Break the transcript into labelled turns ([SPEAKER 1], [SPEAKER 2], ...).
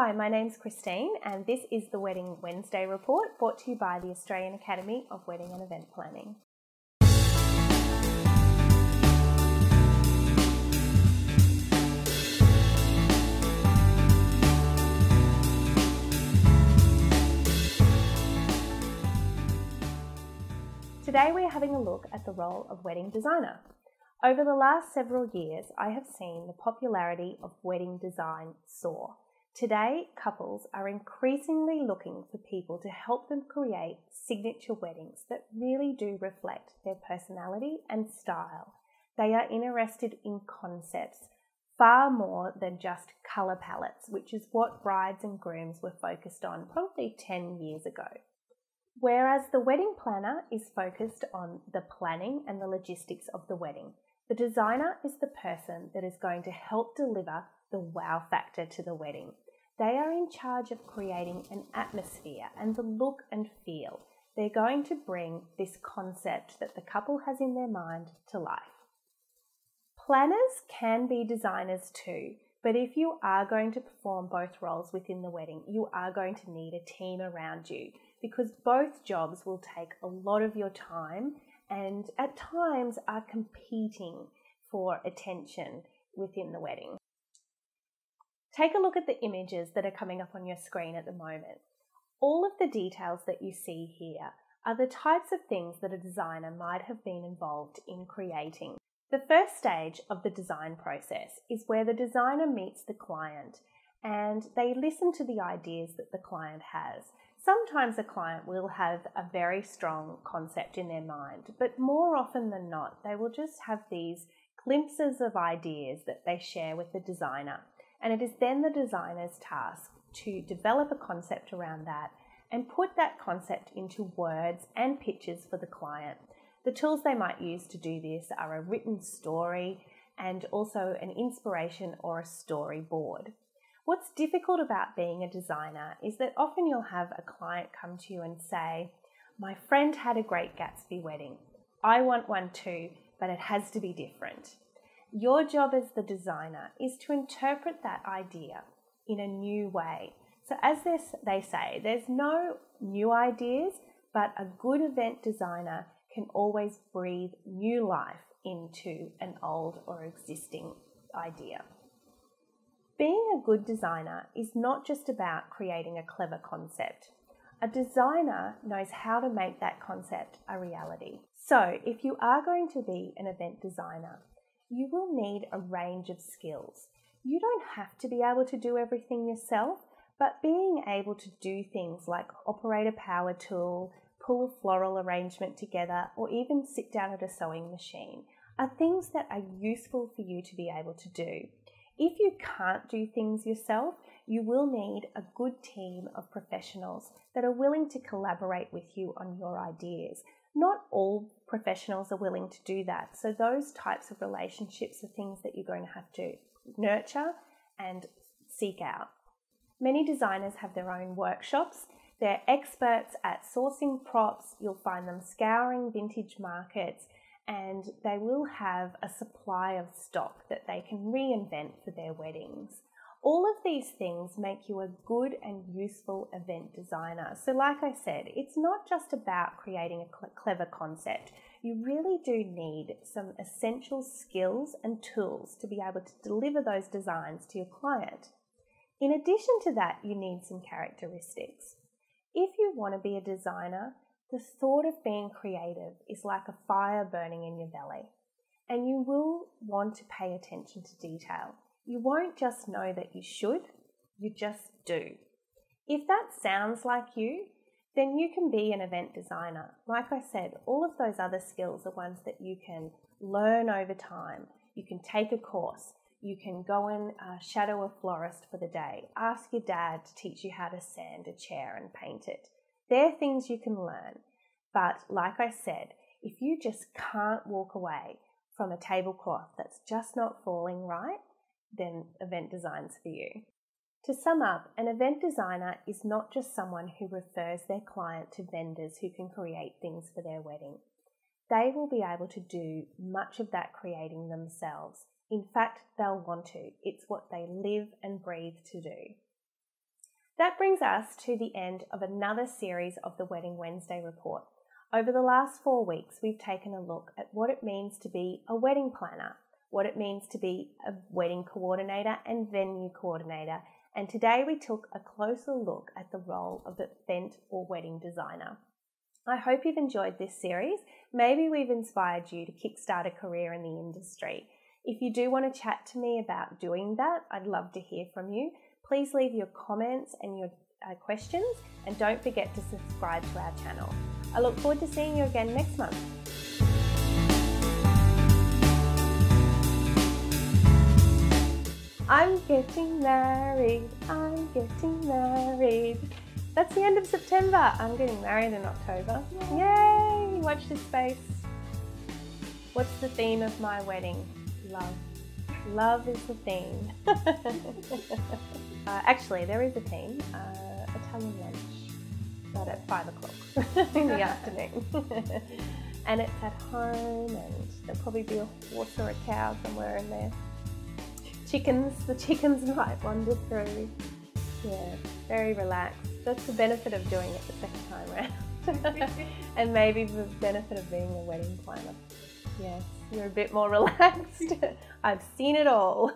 [SPEAKER 1] Hi, my name's Christine and this is the Wedding Wednesday report brought to you by the Australian Academy of Wedding and Event Planning. Today we're having a look at the role of wedding designer. Over the last several years, I have seen the popularity of wedding design soar. Today, couples are increasingly looking for people to help them create signature weddings that really do reflect their personality and style. They are interested in concepts far more than just colour palettes, which is what brides and grooms were focused on probably 10 years ago. Whereas the wedding planner is focused on the planning and the logistics of the wedding, the designer is the person that is going to help deliver the wow factor to the wedding. They are in charge of creating an atmosphere and the look and feel. They're going to bring this concept that the couple has in their mind to life. Planners can be designers too, but if you are going to perform both roles within the wedding, you are going to need a team around you because both jobs will take a lot of your time and at times are competing for attention within the wedding. Take a look at the images that are coming up on your screen at the moment. All of the details that you see here are the types of things that a designer might have been involved in creating. The first stage of the design process is where the designer meets the client and they listen to the ideas that the client has. Sometimes a client will have a very strong concept in their mind, but more often than not, they will just have these glimpses of ideas that they share with the designer. And it is then the designer's task to develop a concept around that and put that concept into words and pictures for the client. The tools they might use to do this are a written story and also an inspiration or a storyboard. What's difficult about being a designer is that often you'll have a client come to you and say, "My friend had a great Gatsby wedding. I want one too, but it has to be different." Your job as the designer is to interpret that idea in a new way. So as they say, there's no new ideas, but a good event designer can always breathe new life into an old or existing idea. Being a good designer is not just about creating a clever concept. A designer knows how to make that concept a reality. So if you are going to be an event designer, you will need a range of skills. You don't have to be able to do everything yourself, but being able to do things like operate a power tool, pull a floral arrangement together, or even sit down at a sewing machine are things that are useful for you to be able to do. If you can't do things yourself, you will need a good team of professionals that are willing to collaborate with you on your ideas. Not all professionals are willing to do that, so those types of relationships are things that you're going to have to nurture and seek out. Many designers have their own workshops. They're experts at sourcing props. You'll find them scouring vintage markets, and they will have a supply of stock that they can reinvent for their weddings. All of these things make you a good and useful event designer. So like I said, it's not just about creating a clever concept. You really do need some essential skills and tools to be able to deliver those designs to your client. In addition to that, you need some characteristics. If you want to be a designer, the thought of being creative is like a fire burning in your belly, and you will want to pay attention to detail. You won't just know that you should, you just do. If that sounds like you, then you can be an event designer. Like I said, all of those other skills are ones that you can learn over time. You can take a course. You can go and shadow a florist for the day. Ask your dad to teach you how to sand a chair and paint it. They're things you can learn. But like I said, if you just can't walk away from a tablecloth that's just not falling right, then event design's for you. To sum up, an event designer is not just someone who refers their client to vendors who can create things for their wedding. They will be able to do much of that creating themselves. In fact, they'll want to. It's what they live and breathe to do. That brings us to the end of another series of the Wedding Wednesday report. Over the last 4 weeks, we've taken a look at what it means to be a wedding planner, what it means to be a wedding coordinator and venue coordinator, and today we took a closer look at the role of the event or wedding designer. I hope you've enjoyed this series. Maybe we've inspired you to kickstart a career in the industry. If you do want to chat to me about doing that, I'd love to hear from you. Please leave your comments and your questions, and don't forget to subscribe to our channel. I look forward to seeing you again next month. I'm getting married, I'm getting married. That's the end of September. I'm getting married in October. Yay! Watch this space. What's the theme of my wedding? Love. Love is the theme. Actually, there is a theme, Italian lunch, but at 5 o'clock in the afternoon. And it's at home, and there'll probably be a horse or a cow somewhere in there. The chickens might wander through. Yeah, very relaxed. That's the benefit of doing it the second time around. And maybe the benefit of being a wedding planner. Yes, you're a bit more relaxed. I've seen it all.